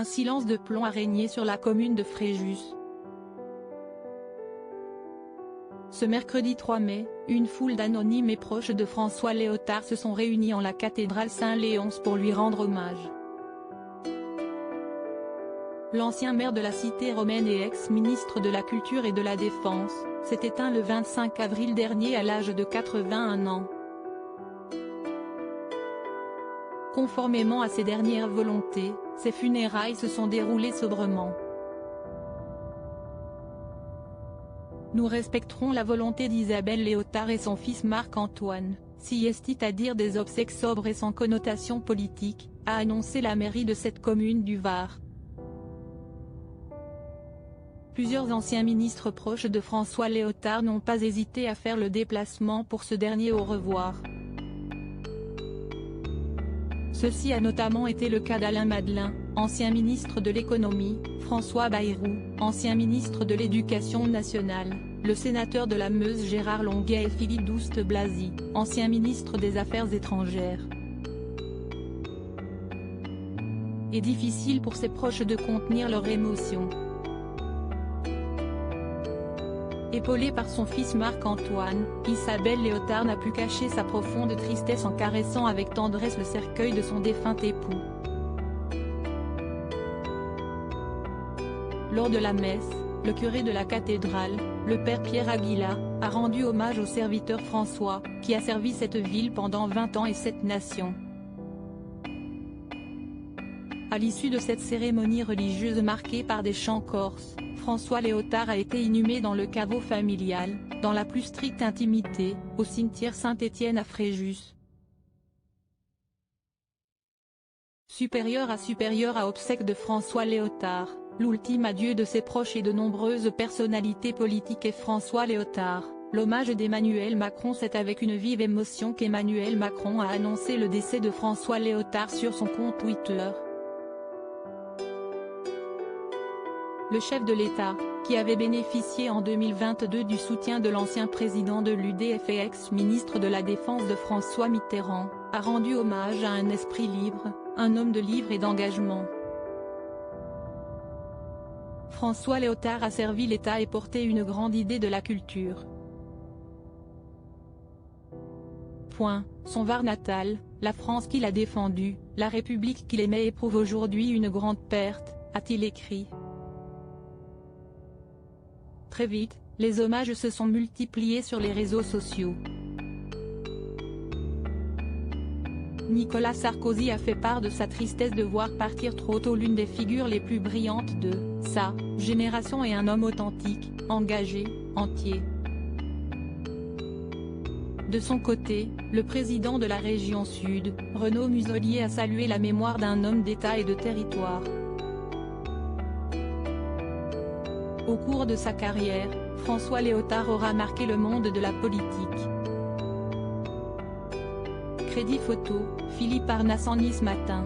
Un silence de plomb a régné sur la commune de Fréjus. Ce mercredi 3 mai, une foule d'anonymes et proches de François Léotard se sont réunis en la cathédrale Saint-Léonce pour lui rendre hommage. L'ancien maire de la cité romaine et ex-ministre de la Culture et de la Défense, s'est éteint le 25 avril dernier à l'âge de 81 ans. Conformément à ses dernières volontés, ses funérailles se sont déroulées sobrement. Nous respecterons la volonté d'Isabelle Léotard et son fils Marc-Antoine, si est-à-dire des obsèques sobres et sans connotation politique, a annoncé la mairie de cette commune du Var. Plusieurs anciens ministres proches de François Léotard n'ont pas hésité à faire le déplacement pour ce dernier au revoir. Ceci a notamment été le cas d'Alain Madelin, ancien ministre de l'économie, François Bayrou, ancien ministre de l'Éducation nationale, le sénateur de la Meuse Gérard Longuet et Philippe Douste-Blazy, ancien ministre des Affaires étrangères. Et difficile pour ses proches de contenir leur émotion. Épaulée par son fils Marc-Antoine, Isabelle Léotard n'a pu cacher sa profonde tristesse en caressant avec tendresse le cercueil de son défunt époux. Lors de la messe, le curé de la cathédrale, le père Pierre Aguilar, a rendu hommage au serviteur François, qui a servi cette ville pendant 20 ans et 7 nations. À l'issue de cette cérémonie religieuse marquée par des chants corses, François Léotard a été inhumé dans le caveau familial, dans la plus stricte intimité, au cimetière Saint-Étienne à Fréjus. Supérieur à obsèques de François Léotard, l'ultime adieu de ses proches et de nombreuses personnalités politiques et François Léotard, l'hommage d'Emmanuel Macron. C'est avec une vive émotion qu'Emmanuel Macron a annoncé le décès de François Léotard sur son compte Twitter. Le chef de l'État, qui avait bénéficié en 2022 du soutien de l'ancien président de l'UDF et ex-ministre de la Défense de François Mitterrand, a rendu hommage à un esprit libre, un homme de livre et d'engagement. François Léotard a servi l'État et porté une grande idée de la culture. Son Var natal, la France qu'il a défendue, la République qu'il aimait éprouve aujourd'hui une grande perte, a-t-il écrit. Très vite, les hommages se sont multipliés sur les réseaux sociaux. Nicolas Sarkozy a fait part de sa tristesse de voir partir trop tôt l'une des figures les plus brillantes de sa génération et un homme authentique, engagé, entier. De son côté, le président de la région Sud, Renaud Muselier, a salué la mémoire d'un homme d'État et de territoire. Au cours de sa carrière, François Léotard aura marqué le monde de la politique. Crédit photo, Philippe Arnasson Nice Matin.